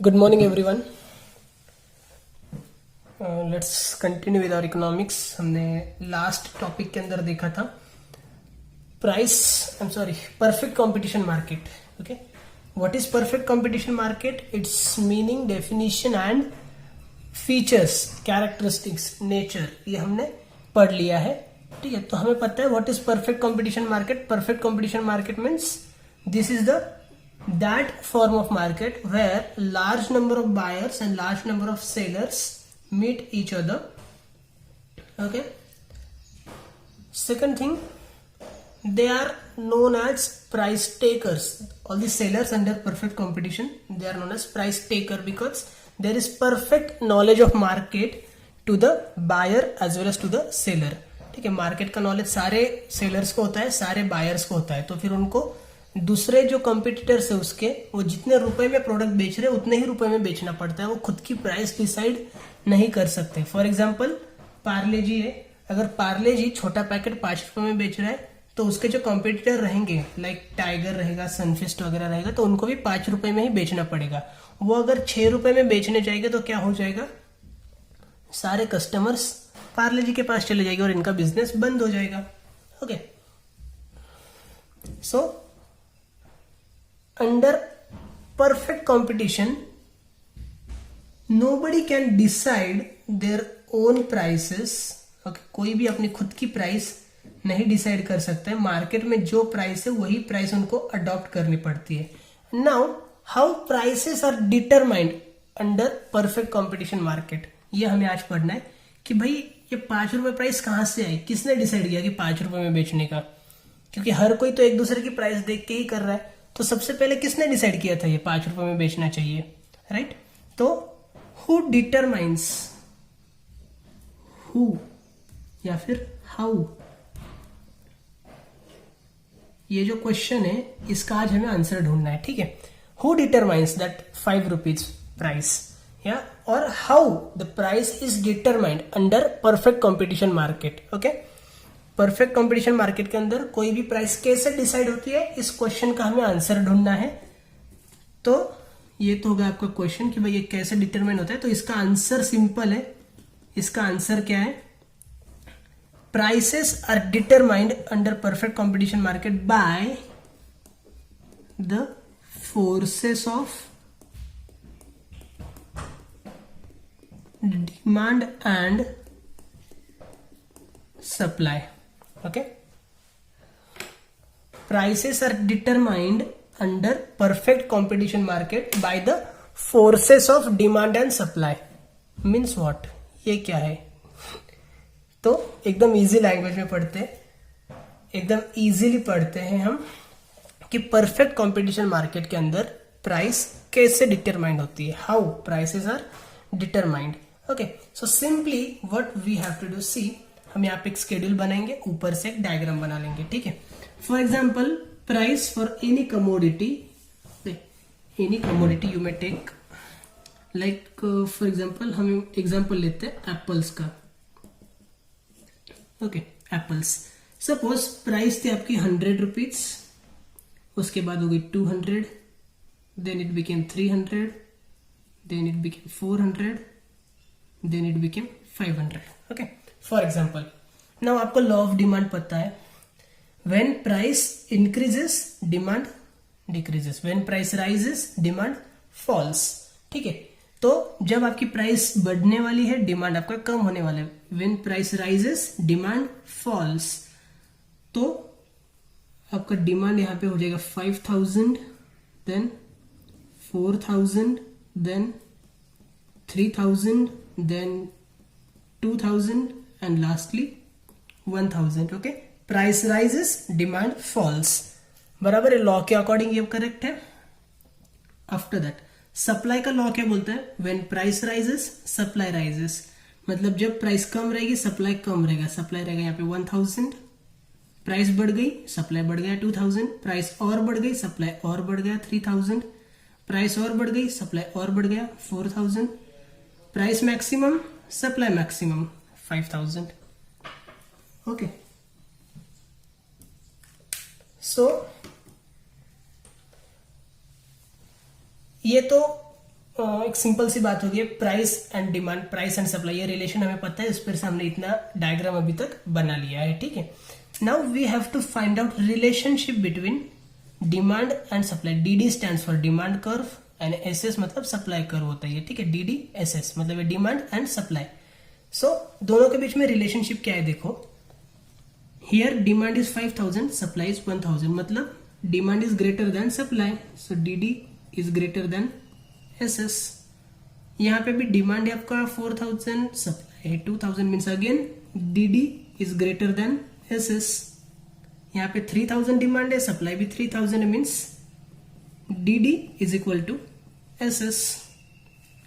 Good morning everyone. Let's continue with our economics. हमने last topic के अंदर देखा था perfect competition market. Okay, what is perfect competition market? Its meaning, definition and features, characteristics, nature, ये हमने पढ़ लिया है। ठीक है, तो हमें पता है what is perfect competition market. Perfect competition market means this is that form of market where large number of buyers and large number of sellers meet each other. Okay, second thing, they are known as price takers. All the sellers under perfect competition, they are known as price taker because there is perfect knowledge of market to the buyer as well as to the seller. ठीक है, market का knowledge सारे sellers को होता है, सारे buyers को होता है, तो फिर उनको दूसरे जो कॉम्पिटिटर्स है उसके, वो जितने रुपए में प्रोडक्ट बेच रहे हैं उतने ही रुपए में बेचना पड़ता है। वो खुद की प्राइस डिसाइड नहीं कर सकते। फॉर एग्जांपल पार्ले जी है, अगर पार्ले जी छोटा पैकेट 5 रुपए में बेच रहा है तो उसके जो कॉम्पिटिटर रहेंगे लाइक टाइगर रहेगा, सनफिस्ट वगैरह रहेगा, तो उनको भी 5 रुपए में ही बेचना पड़ेगा। वो अगर 6 रुपए में बेचने जाएगा तो क्या हो जाएगा, सारे कस्टमर्स पार्ले जी के पास चले जाएंगे और इनका बिजनेस बंद हो जाएगा। Okay, so under perfect competition nobody can decide their own prices. okay, कोई भी अपनी खुद की प्राइस नहीं डिसाइड कर सकता है। मार्केट में जो प्राइस है वही प्राइस उनको अडॉप्ट करनी पड़ती है। Now how prices are determined under perfect competition market, ये हमें आज पढ़ना है कि भाई ये 5 रुपए प्राइस कहां से आई, किसने डिसाइड किया कि 5 रुपए में बेचने का, क्योंकि हर कोई तो एक दूसरे की प्राइस देख के ही कर रहा है। तो सबसे पहले किसने डिसाइड किया था ये 5 रुपए में बेचना चाहिए, राइट? तो हु डिटरमाइंस, हु या फिर हाउ, ये जो क्वेश्चन है इसका आज हमें आंसर ढूंढना है। ठीक है, who determines that 5 rupees price, या और how the price is determined under perfect competition market. Okay, perfect competition market के अंदर कोई भी प्राइस कैसे डिसाइड होती है, इस क्वेश्चन का हमें आंसर ढूंढना है। तो ये तो होगा आपका क्वेश्चन कि भाई ये कैसे डिटरमाइन होता है। तो इसका आंसर सिंपल है। इसका आंसर क्या है? Prices are determined under perfect competition market by the forces of demand and supply. Okay, prices are determined under perfect competition market by the forces of demand and supply. Means what? ये क्या है? तो एकदम easy language में पढ़ते हैं, एकदम easily पढ़ते हैं हम कि परफेक्ट कंपटीशन मार्केट के अंदर प्राइस कैसे डिटरमाइंड होती है, how prices are determined. Okay, so simply what we have to do, see हम यहाँ पे एक स्केड्यूल बनाएंगे, ऊपर से एक डायग्राम बना लेंगे। ठीक है, for example price for any commodity, you may take like for example हम एग्जाम्पल लेते हैं एप्पल्स का। ओके, एप्पल्स सपोज प्राइस थी आपकी 100 रुपीज, उसके बाद हो गई 200, then it became 300, then it became 400, then it became 500। Okay, for example now आपको लॉ ऑफ डिमांड पता है, when price increases demand decreases, when price rises demand falls. ठीक है, तो जब आपकी प्राइस बढ़ने वाली है डिमांड आपका कम होने वाला है। When price rises demand falls, तो आपका डिमांड यहां पे हो जाएगा 5000, then 4000, then 3000, then 2000 and lastly 1000. okay, price rises demand falls, बराबर है, लॉ के अकॉर्डिंग ये करेक्ट है। आफ्टर दैट सप्लाई का लॉ क्या बोलता है? When price rises supply rises, मतलब जब प्राइस कम रहेगी सप्लाई कम रहेगा। सप्लाई रहेगा यहाँ पे 1000, प्राइस बढ़ गई सप्लाई बढ़ गया 2000, प्राइस और बढ़ गई सप्लाई और बढ़ गया 3000, प्राइस और बढ़ गई सप्लाई और बढ़ गया 4000, price maximum supply maximum 5000। Okay, so ये तो एक सिंपल सी बात होगी, price and demand, price and supply, ये रिलेशन हमें पता है, इस पर से हमने इतना डायग्राम अभी तक बना लिया है, ठीक है। Now we have to find out relationship between demand and supply. DD stands for demand curve and SS मतलब सप्लाई कर्व होता है, ठीक है। डीडी एसएस मतलब डिमांड एंड सप्लाई। सो दोनों के बीच में रिलेशनशिप क्या है, देखो here demand is 5000, supply is 1000, मतलब demand is greater than supply, so DD is greater than SS. यहाँ पे भी डिमांड है आपका 4000, सप्लाई है 2000, means again DD is greater than SS. यहाँ पे 3000 डिमांड है, सप्लाई भी 3000 means DD is equal to SS.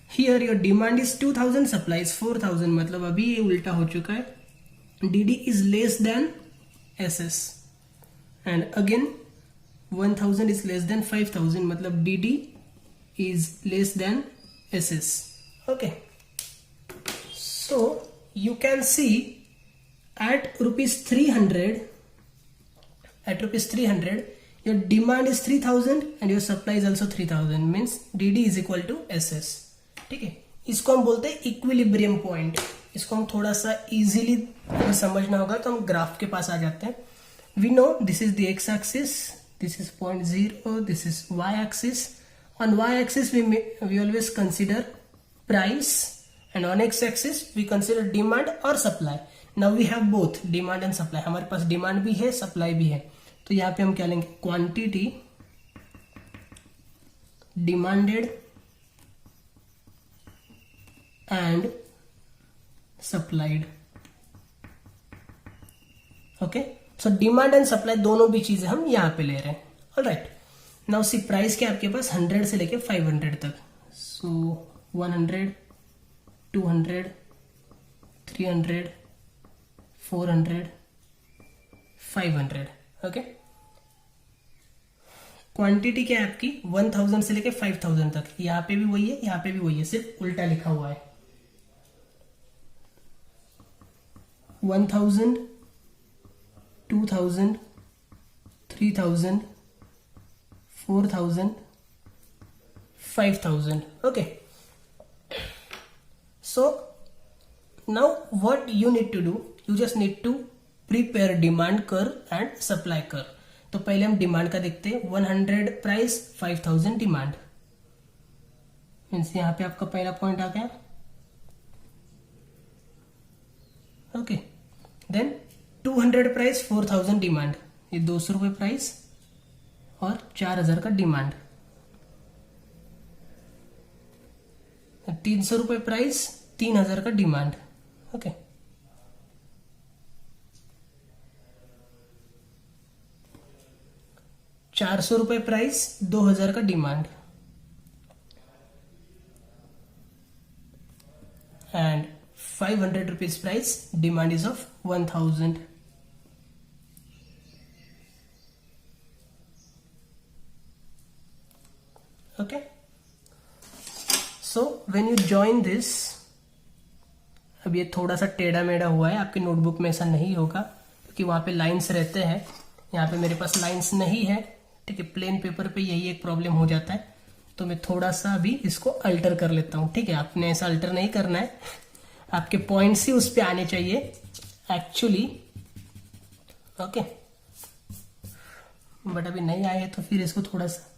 Here your demand is 2000, supply is 4000, मतलब अभी ये उल्टा हो चुका है, DD is less than SS. And again 1000 is less than 5000, मतलब DD is less than SS. Okay, so you can see at rupees 300, your demand is 3000 and your supply is also 3000, means DD is equal to SS, ठीक है। इसको हम बोलते हैं equilibrium point. इसको हम थोड़ा सा इजीली समझना होगा तो हम ग्राफ के पास आ जाते हैं। We know this is the X axis, this is point 0, this is y axis. On y axis we always consider price and on x axis we consider demand or supply. Now we have both demand and supply, हमारे पास demand भी है supply भी है, तो यहाँ पे हम क्या लेंगे, quantity demanded and supplied. Okay, so demand and supply दोनों भी चीजें हम यहाँ पे ले रहे हैं। ऑलराइट, नाउ सी प्राइस क्या आपके पास 100 से लेके 500 तक, सो 100, 200, 300, 400, 500। ओके, क्वांटिटी क्या है आपकी 1000 से लेके 5000 तक, यहाँ पे भी वही है, यहाँ पे भी वही है, सिर्फ उल्टा लिखा हुआ है। 1000, 2000, 3000, 4000, 5000. Okay, so now what you need to do, you just need to prepare demand curve and supply curve. तो पहले हम डिमांड का देखते हैं, 100 प्राइस 5000 डिमांड, मीन्स यहाँ पे आपका पहला पॉइंट आ गया। ओके, देन 200 प्राइस 4000 डिमांड, ये 200 रुपए प्राइस और 4000 का डिमांड। 300 रुपए प्राइस 3000 का डिमांड। ओके, ₹400 प्राइस 2000 का demand and 500 rupees price, demand is of 1000। Okay, so when you join this, अब ये थोड़ा सा टेढ़ा मेढ़ा हुआ है, आपकी नोटबुक में ऐसा नहीं होगा क्योंकि वहां पे लाइंस रहते हैं, यहाँ पे मेरे पास लाइंस नहीं है, ठीक है। प्लेन पेपर पे यही एक प्रॉब्लम हो जाता है, तो मैं थोड़ा सा अभी इसको अल्टर कर लेता हूँ, ठीक है। आपने ऐसा अल्टर नहीं करना है, आपके पॉइंट्स ही उस पे आने चाहिए एक्चुअली। ओके, बट अभी नहीं आए तो फिर इसको थोड़ा सा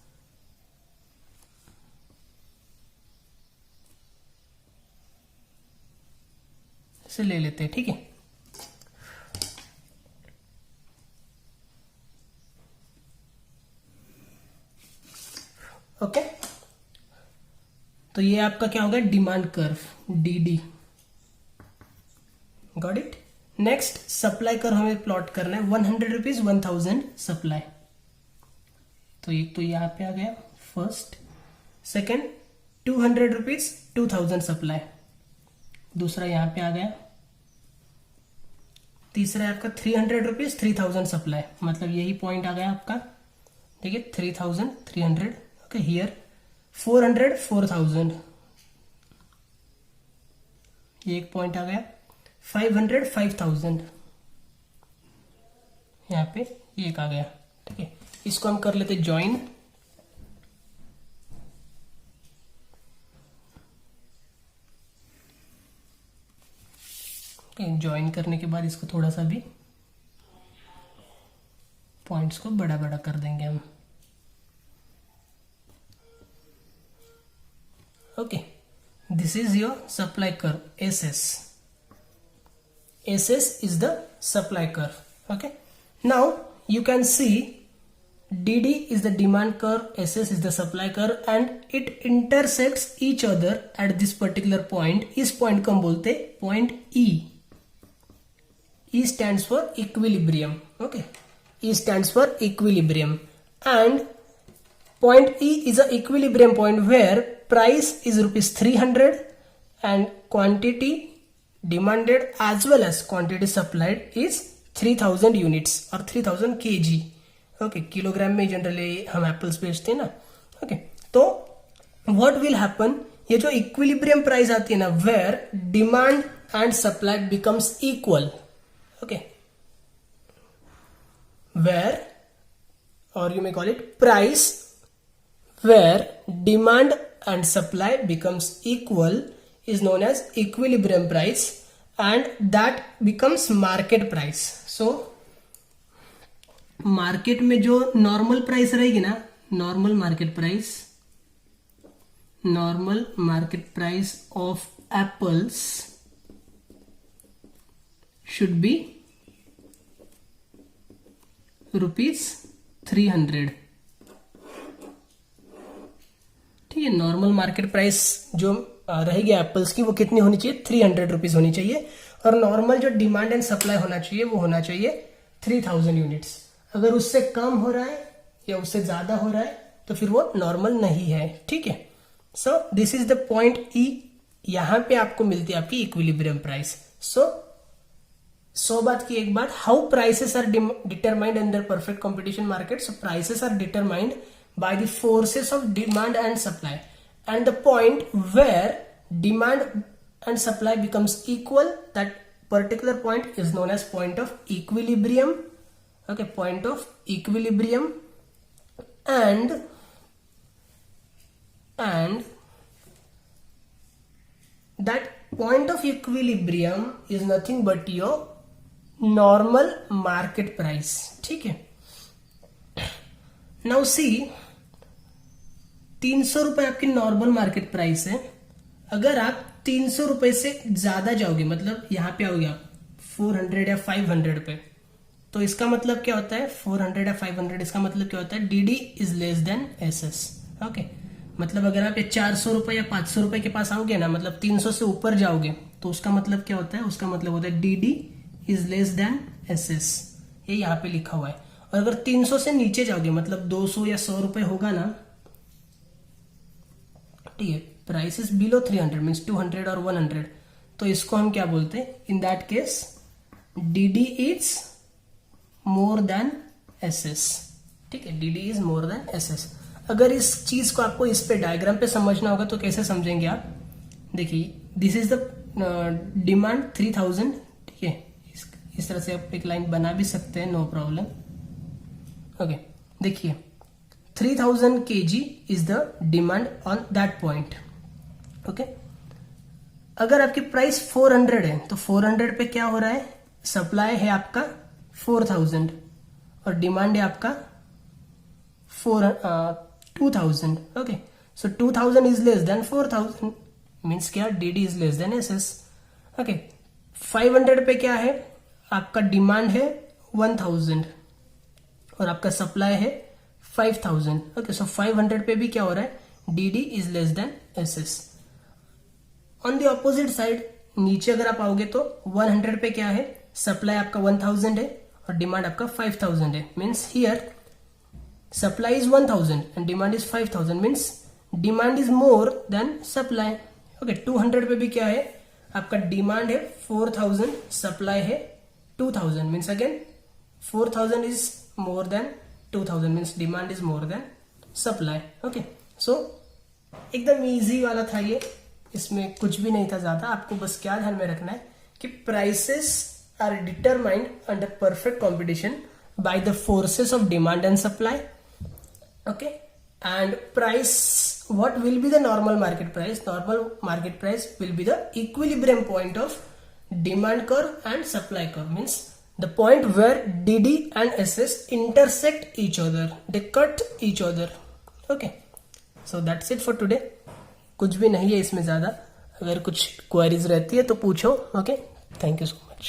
से ले लेते हैं, ठीक है। ओके, तो ये आपका क्या होगा, demand curve DD, got it. Next supply curve हमें प्लॉट करना है, 100 रुपीज 1000 सप्लाई, तो एक तो यहां पे आ गया फर्स्ट। सेकेंड 200 रुपीज 2000 सप्लाई, दूसरा यहां पे आ गया। तीसरा है आपका 300 रुपीज 3000 सप्लाई, मतलब यही पॉइंट आ गया आपका, ठीक है। 3000 300, ओके। हियर 400 4000, ये एक पॉइंट आ गया। 500 5000, यहाँ पे एक आ गया, ठीक है। इसको हम कर लेते ज्वाइन। ज्वाइन करने के बाद इसको थोड़ा सा भी पॉइंट्स को बड़ा बड़ा कर देंगे हम। Okay, this is your supply curve SS. SS is the supply curve. Okay, now you can see DD is the demand curve, SS is the supply curve, and it intersects each other at this particular point. इस point को हम बोलते हैं point E. E stands for equilibrium. Okay, E stands for equilibrium, and point E is a equilibrium point where price is rupees 300 and quantity demanded as well as quantity supplied is 3000 units or 3000 kg. Okay, kilogram में generally हम apples बेचते हैं ना। Okay, तो what will happen, ये जो equilibrium price आती है ना, where demand and supply becomes equal. Okay, where और you may call it price where demand and supply becomes equal is known as equilibrium price, and that becomes market price. So market में जो normal price रहेगी ना, normal market price of apples should be ₹300। ठीक है, normal market price जो रहेगी apples की वो कितनी होनी चाहिए, 300 रुपीज होनी चाहिए, और नॉर्मल जो डिमांड एंड सप्लाई होना चाहिए वो होना चाहिए 3000 यूनिट्स। अगर उससे कम हो रहा है या उससे ज्यादा हो रहा है तो फिर वो नॉर्मल नहीं है। ठीक है, so this is the point E, यहां पे आपको मिलती है आपकी इक्विलिब्रियम प्राइस। सो बात की एक बात, how prices are determined under perfect competition market. So prices are determined by the forces of demand and supply, and the point where demand and supply becomes equal, that particular point is known as point of equilibrium. Okay, point of equilibrium, and that point of equilibrium is nothing but your normal market price. ठीक है, now see 300 रुपए आपकी normal market price है। अगर आप 300 रुपए से ज्यादा जाओगे, मतलब यहां पे आओगे आप 400 या 500 पे, तो इसका मतलब क्या होता है, 400 या 500, इसका मतलब क्या होता है, DD is less then SS। Okay, मतलब अगर आप ये 400 रुपए या 500 रुपए के पास आओगे ना, मतलब 300 से ऊपर जाओगे, तो उसका मतलब क्या होता है, उसका मतलब होता है DD is less then SS। ये यहाँ पे लिखा हुआ है। और अगर 300 से नीचे जाओगे, मतलब 200 या 100 रुपए होगा ना, ठीक है, प्राइस इज बिलो 300 मीन्स 200 और 100, तो इसको हम क्या बोलते हैं, in that case DD is more then SS। ठीक है, DD is more then SS। अगर इस चीज को आपको इस पे डायग्राम पे समझना होगा तो कैसे समझेंगे आप, देखिए दिस इज द डिमांड 3000। ठीक है, इस तरह से आप एक लाइन बना भी सकते हैं, नो प्रॉब्लम। ओके, देखिए 3000 kg is the demand on that point. Okay, अगर आपकी प्राइस 400 है तो 400 पे क्या हो रहा है, सप्लाई है आपका 4000 और डिमांड है आपका 2000। Okay, so 2000 is less then 4000 means क्या, DD is less then SS। Okay, 500 पे क्या है, आपका डिमांड है 1000 और आपका सप्लाई है 5000। ओके, सो 500 पे भी क्या हो रहा है, DD is less then SS। On the opposite side नीचे अगर आप आओगे तो 100 पे क्या है, सप्लाई आपका 1000 है और डिमांड आपका 5000 है, means here supply is 1000 and demand is 5000, means demand is more than supply. Okay, 200 पे भी क्या है, आपका डिमांड है 4000, सप्लाई है 2000, means again 4000 is more than 2000 means demand is more than supply. Okay, so एकदम इजी वाला था ये, इसमें कुछ भी नहीं था ज्यादा। आपको बस क्या ध्यान में रखना है कि prices are determined under perfect competition by the forces of demand and supply. Okay, and price, what will be the normal market price? Normal market price will be the equilibrium point of demand curve and supply curve means the point where DD and SS intersect each other, they cut each other. Okay, so that's it for today. कुछ भी नहीं है इसमें ज़्यादा, अगर कुछ queries रहती है तो पूछो. Okay, thank you so much.